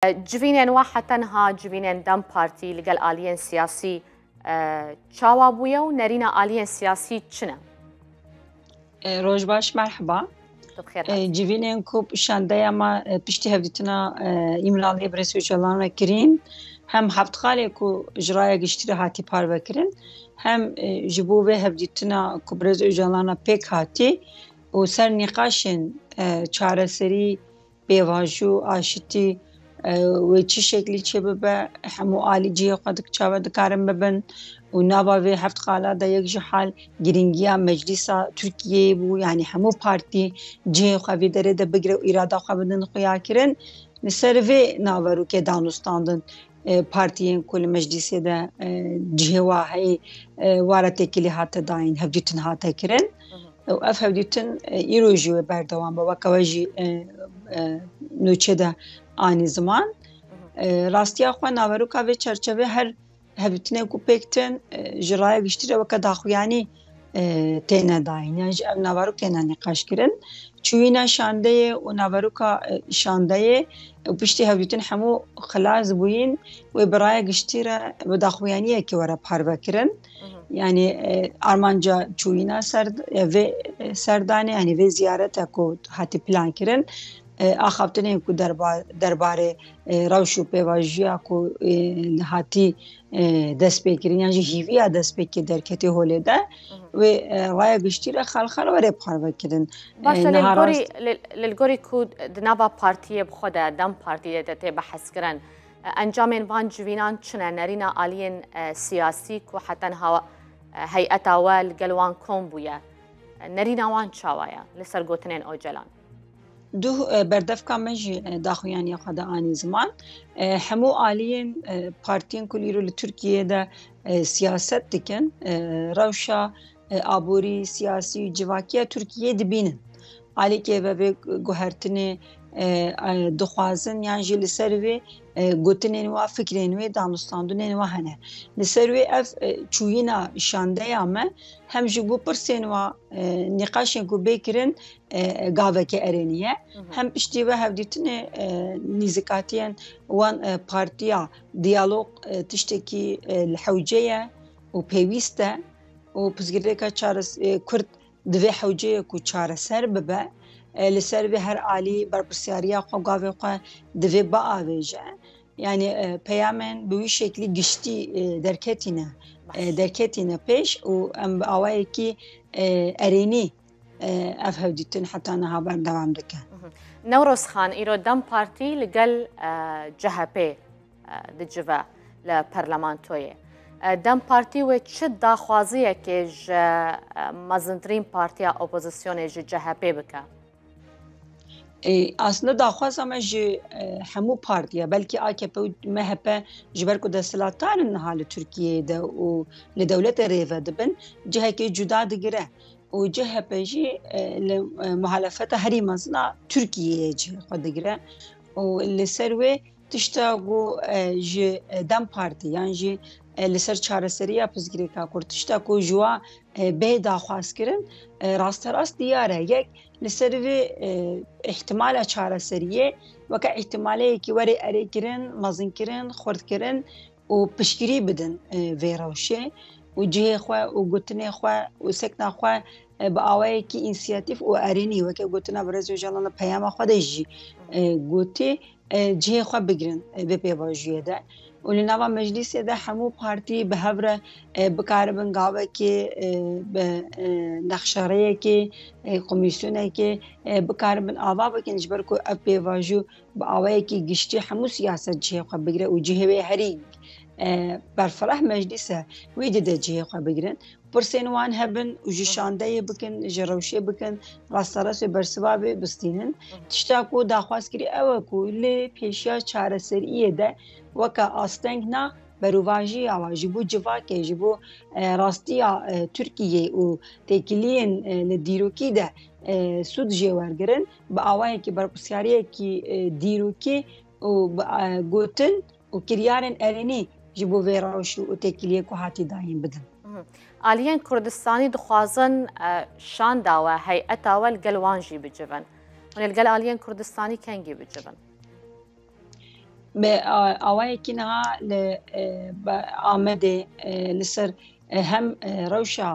جوینên wa hetenha civînên Dem Partî li gel aliyên siyasî çawa bûye û nerîna aliyên siyasî çi ne? Roj baş merhaba. Civînên ku şandeya me piştî hevdîtina îmraliyê Birêz Öcalan ve kirîn, hem heftxalê ku ji raya giştî re hatî parvekirin, hem ji bo vê hevdîtina ku Birêz Öcalan pêk hatî û ser nîqaşên çareserî, pêvajo, aşitî wê çi şeklî çê bibe, hemû alî cihê xwe çawa dikarin bibin û nava vê heftxala de yek ji hal girîngiya Meclîsa Tirkiyeyê bû, yanî hemû partî cihê xwe vê derê de bigire û îrada xwe bidin xuyakirin. Li ser vê naverokê danûstandin partiyên ku li meclîsê de cihê wa heyî wara têkilî hate dayîn, hevdîtin hate kirin. Ev hevdîtin îro jî wê berdewam be, weka we jî nûçe de anî ziman. Rastiya xwe naveroka vê çerçevê her hevdîtinê ku pêktin ji raya giştî re weke daxuyanî têne dayîn, yan ji ev naverok têne nîqaşkirin. Çûyîna şandeyê û naveroka şandeyê û piştî hevdîtin hemû xilas bûyîn wê bi raya giştî re bi daxuyaniyekê were parvekirin. Yani armanca çûyîna vê serdanê, yanî vê ziyarete ku hatî plan kirin, axaftinên ku derbarê rewş û pêvajiya ku hatî destpêkirin yan jî hîviya destpêkê derketê holê de wê raya giştî re xelxal were parvekirin. Baş li gorî ku di nava partiyê bi xwe de Dem Partî de tê behezkirin, encamên van civînan çi ne, nerîna aliyên siyasî ku hetenha heyeta we li gel wan kom bûye, nerîna wan çawa ye li ser gotinên Öcalan? Duh berdevka me jî daxuyaniya xwe de anî ziman. Hemû aliyên partiyên ku îro li Tirkiyeyê de siyaset dikin, rewşa aborî, siyasî, civakiya Tirkiyeyê dibînin. Alîkê ve vê guhertinê dixwazin yan jî li ser vê gotinên we, fikrên wê, danûstandinên we hene. Li ser wê ev çûyîna şandeya me hem ji bo pirsên we nîqaşên ku bêkirin gaveke erênî ye, hem piştî ve hevdîtinê nîzîkatiyên wan partiya diyalog tiştekî li hewce ye û pêwîst e û pirzgirêka Kurd divê hewceyê ku çareser bibe, li ser vê her alî berpirsyariya xwe gavê xwe divê biavêje. Yani peyamên bi wî şeklî giştî derketîne pêş û em bi awayekî erênî ev hevdîtin heta niha berdewam dikin. Newroz Xan, îro Dem Partî li gel CHP dicive li parlamentoyê. Dem Partî wê çi daxwaziyekê ji mezintirîn partiya opozisyonê ji CHP bike? Aslında daxwaza me ji hemû partiya, belkî AKP û MHP ji ber ku desthilatdarin niha li Tirkiyeyê de û li dewletê rêve dibin, cihekê cuda digire û CHP jî li muhalefeta herî mezina Tirkiyeyê cihê xwe digire û li ser wê tişta ku ji Dem Partî yan jî li ser çareseriya pirzgirêka Kurd tişta ku ji wa bê daxwaz kirin, rasterast diyar e. Yek li ser vê ihtimala çareseriyê weke ihtimaleyekî were erê kirin, mezin kirin, xurt kirin û piştgirî bidin vê rewşê û cihê xwe û gotinê xwe û sekna xwe bi awayekî însiyatîv û erênî weke gotina Birêz Öcalan peyama xwe de jî gotî cihê xwe bigirin vê pêvajiyê de. û li nava meclîsê de hemû partî bi hev re bikaribin gavekê bi nexşareyekê, komîsyonekê bikaribin ava bikin ji ber ku ev pêvajo bi awayekî giştî hemû siyaset cihê xwe bigire û cihê wê herî berfireh meclîs e wê dide cihê xwe bigirin. Pirsên wan hebin û ji şandeyê bikin, ji rewşê bikin, rasterast û bersivabê bistînin. Tişta ku daxwaz kirî ew e ku lê pêşiya çareseriyê de weka asteng na berovajiya wa ji bo civakê, ji bo rastiya Tirkiyeyê û têkiliyên li dîrokî de sûd jê wergirin, bi awayekî berpirsyariyekî dîrokî û gotin û kiryarên erênî ji bo vê rewş û têkiliyê ku hatî dayîn bidin. Aliyên Kurdistanî dixwazin şanda we heyeta we li gel wan jî bicivin. Hûn li gel aliyên Kurdistanî kengî bicivin? ئاوایەکی نەها ئامەدێ لەسەر هەم ڕەوشە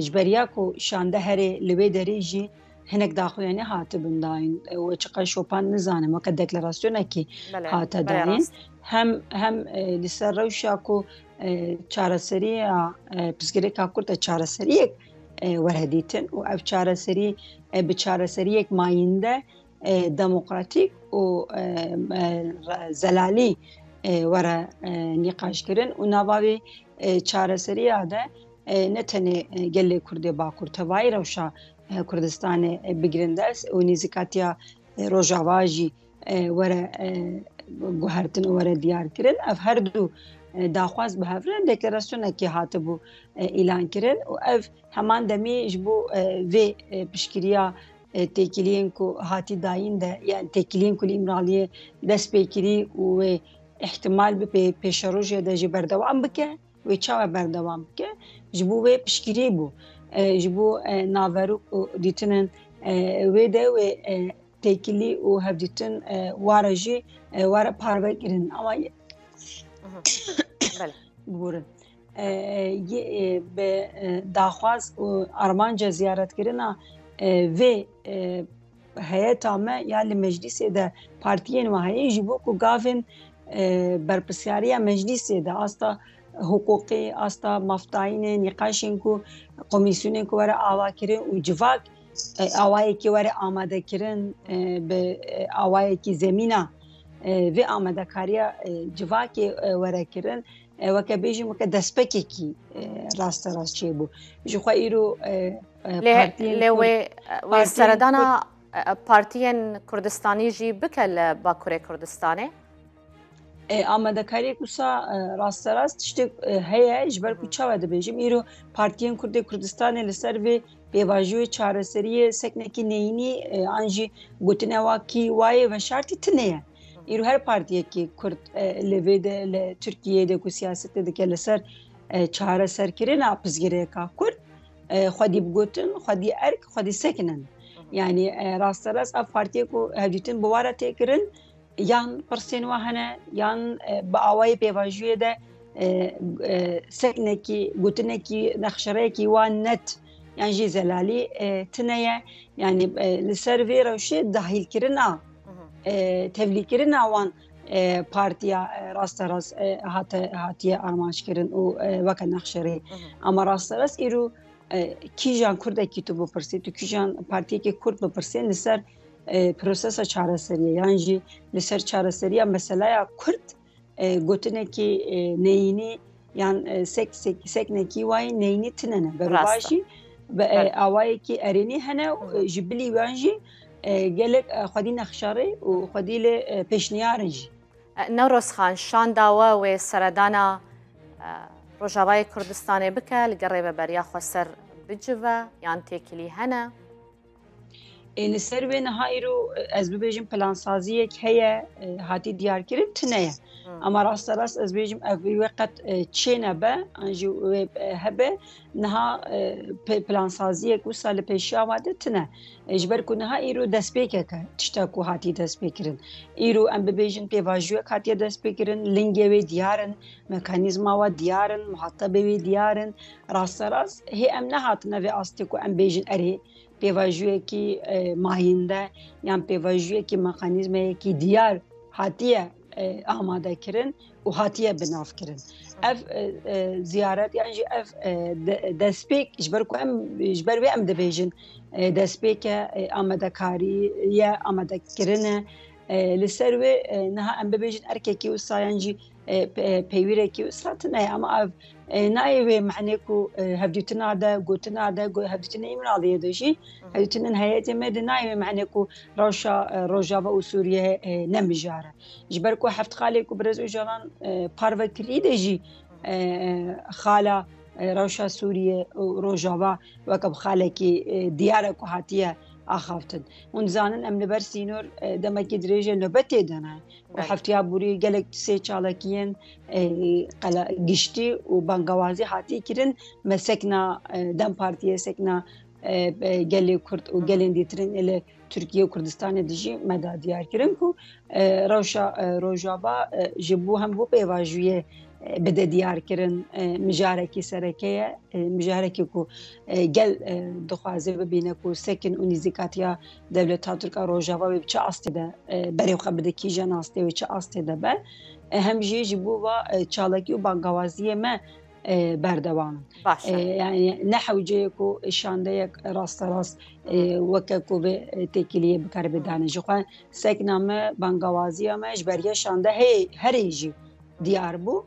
ژبەریاک و شاندە هەرێ لەوێ دەرێژی هەنێک داخوێنێ هاتە بنداین و چقە شۆپان نزانم وەکە دەکلەراسیۆنێکی هاتە داین هەم لەسەر ڕەوشاک و چارەسەریە پزگرێکا کورتە چارەسەریەک وەرهەدیتن و ئەو چارەسەری بە چارەسەریەک مایندە دموکراتیک و زەلالی وەرە نیقاشکردن و ناواوی چارەسەریە دە نەتەنێ گەلێ کوردێ باکوور تەواوی ڕەوشە کوردستانê bigirinde û nêzîkatiya Rojava jî were guhertin û were diyarkirin ev her du daxwaz bi hevrin deklarasyonekê hatibû îlan kirin û ev heman demê ji bo vê piştgiriya têkiliyên ku hatî dayîn de yani têkiliyên ku li îmraliyê dest pê kirî û wê ihtimal bi pêşerojê de jî berdewam bike wê çawa berdewam bike ji bo wê piştgirî bû ji bo naverok û dîtinin wê de wê têkilî û hevdîtin ware jî were parvekirin ama biborin bi daxwaz û armanca ziyaretkirina vê heyeta me ya li meclîsê de partiyên we heye ji bo ku gavên berpirsyariya meclîsê de asta hukukî asta maftayînê nîqaşên ku komîsyonên ku were avakirin û civak awayekî were amadekirin bi awayekî zemîna vê amadekariya civakê were kirin weke bêjim weke destpekekî rasterast çêbû ji xwe îro lê wê seredana partiyên Kurdistanî jî bike li Bakurê Kurdistanê amadekariyek wisa rasterast tiştek heye ji ber ku çawa dibêjim îro partiyên Kurdê Kurdistanê li ser vê pêvajoyê çareseriyê seknekî neyînî an jî gotina wakî wayê veşartî tune ye îro her partiyekî Kurd li vê de li Tirkiyeyê ku siyasetê dike li ser çareserkirina pizgirêka Kurd xwedî bigotin xwedî erk xwedî sekinin yani rasterast ev partiyek ku hevdîtin bi ware têkirin yan pirsên we hene yan bi awayê pêvajoyê de seknekî gotinekî nexşereyekî wan net yan jî zelalî tune ye yani li ser vê rewşê dahîlkirina tevlîkirina wan partiya rasterast hatiye armanjkirin û weke nexşerê ama rasterast îro kîjan Kurdekî tu bipirsî tu kîjan partiyekê Kurd bipirsî li ser prosesa çareseriye yan jî li ser çareseriya meselaya Kurd gotinekî neyînî yan seknekî wayê neyînî tinene berbaşî awayekî erênî hene ji bilî wan jî gelek xwedî nexşarê û xwedî lê pêşniyarin jî Newrozxan şan dawe wê seredana Rojavayê Kurdistanê bike li gel rêveberiya xwe ser bicive yan têkilî hene li ser wê niha îro ez bibêjim plansaziyek heye hatî diyarkirin tune ye ama rasterast ez bêjim ev wê qet çêne be an jî wê hebe niha plansaziyek wisa li pêşiya we de tune ji ber ku niha îro destpêkeke tiştek ku hatî destpêkirin îro em bibêjin pêvajoyek hatiye destpêkirin lingê wê diyarin mekanîzma we diyarin muhetebê wê diyarin rasterast hê em nehatine vê astê ku em bêjin erê pêvajoyekî mahînde yan pêvajoyekî mekanîzmeyekî diyar hatiye amadekirin û hatiye binavkirin ev ziyaret yan jî ev destpêk ji ber ku em ji ber wê em dibêjin destpêke amadekariye amadekirine li ser wê niha em bibêjin erkekî wisa yan jî peyvîrekî wisa tune ye ama ev nayê wê mehnê ku hevdîtina de gotina de hevdîtinê îmraliyê de jî hevdîtinin heyetê me de nayê wê mehnê ku rewşa Rojava û Sûriye nemijare ji ber ku heftxalê ku Birêz Öcalan parvekirî de jî xala rewşa Sûriye û Rojava weke bi xalekî diyar e ku hatiye axaftin hûn dizanin em li ber sînor demekî dirêjê nobetê dene û heftiya borî gelek sê çalakiyên giştî û bangewazî hatî kirin me sekna dem partiyê sekna gelê Kurd û gelên dîtirin li Tirkiye û Kurdistanê de jî me da diyar kirin ku rewşa Rojava ji bo hem bo pêvajiyê bide diyar kirin mijarekî serekeye mijarekî ku gel dixwaze bibîne ku sekin û nîzîkatiya Dewleta Tirka Rojava wê çi astê de berê xwe bide kîjan astê wê çi astê de be hem jî ji bo va çalakî û bangewaziyê me berdewam yani ne hewceyê ku şandeyek rasterast weke ku vê têkiliyê bikare bidane ji xwe sekna me bangewaziya me ji beriya şande herê jî diyar bû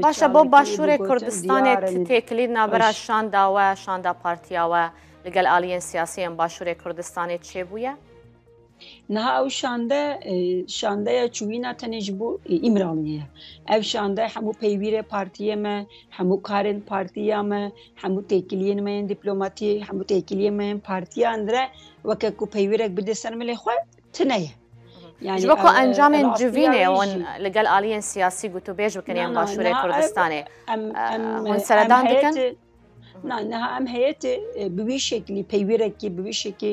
باشە بۆ باشوورێ کوردستانێت تێکلید نابەرە شانداوە شاندا پارتیاوە لەگەڵ ئالیەن سیاسیان باشوورێ کوردستانێت چێ بووە؟ نها ئەو شاندەیە چوینە تەنێژ بوو ئیمراڵیە ئەو شاندە هەموو پەیویرێ پارتیەمە هەموو کارن پارتیامە هەموو تێکیلیێنمەیان دیپلۆماتی هەموو تێکیلیێمەیان پارتیاندرە وەکە و پەیویرێک بدە سەرمەلێ خۆ تنەیە وەکو ئەنجامێن جوینێەوەن لەگەڵ ئالیەن سیاسی گوت و بێژ بکەنیان باشوورێ کوردستانێ هون سەردان دەکەن؟ نها ئەم هەیەێ بوی شکلی پەیویرێکی بوی شکی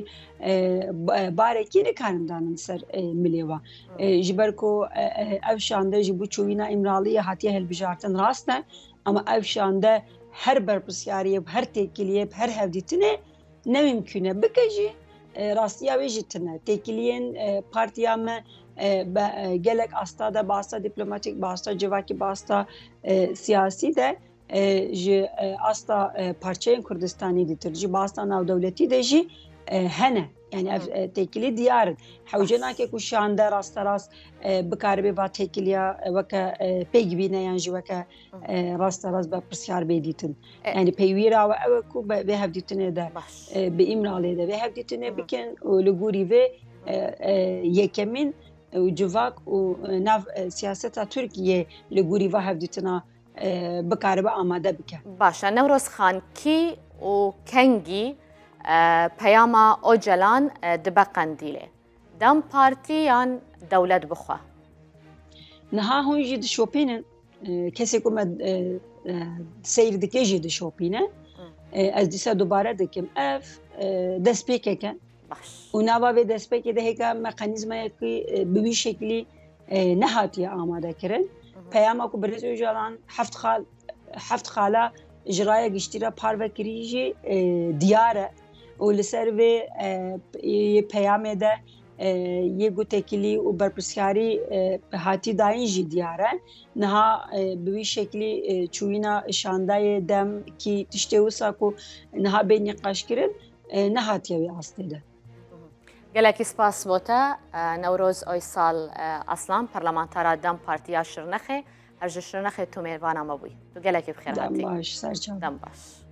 بارێکی نکارندانن سەر ملێوە ji ber ku ev şande ji bo çûyîna îmraliyê hatiye hilbijartin rast e ama ev şande her berpisyariyê her têkiliyê her hevdîtinê nemîmkûne bike jî rastiya wê jî tune têkiliyên partiya me gelek asta de basta dîplomatik basta civakî basta siyasî de ji asta parçeyên Kurdistanê dîtir jî basta navdewletî de jî hene yani ev têkilî diyarin hewce nake ku şande rasterast bikaribe va têkiliya weke pêk bîne yan jî weke rasterast be pirsyar bê dîtin yani pêwîra we ew ku vê hevdîtinê de bi îmralê de vê hevdîtinê bikin û li gorî vê yekemîn û civak û nav siyaseta Tirkiyê li gorî va hevdîtina bikaribe amade bike. Başa Newroz Xan kî û kengî peyama Ocalan dibe Qendîlê dem partî yan dewlet bixwe? Niha hûn jî dişopînin kesê ku me seyr dike jî dişopîne ez dîsa dubare dikim ev destpêkeke û nava vê destpêkê de hêka meqanîzmayekî bi wî şeklî nehatiye amadekirin peyama ku Birêz Öcalan heft xala ijraya giştîra parvekirî jî diyar e û li ser vê peyamê de yê gotekilî û berpirsyarî hatî dayîn jî diyar e niha bi wî şeklî çûyîna şandayê dem kî tiştê wisa ku niha bê nîqaşkirin nehatiye wê astê de. Gelekî spas bo te Newroz Oysal Aslan parlamentara dem Partiya Şirnexê her ji Şirnexê tu mêrvana me bûyî tu gelekî bi xêr hatî. Dem baş serçavê. Dem baş.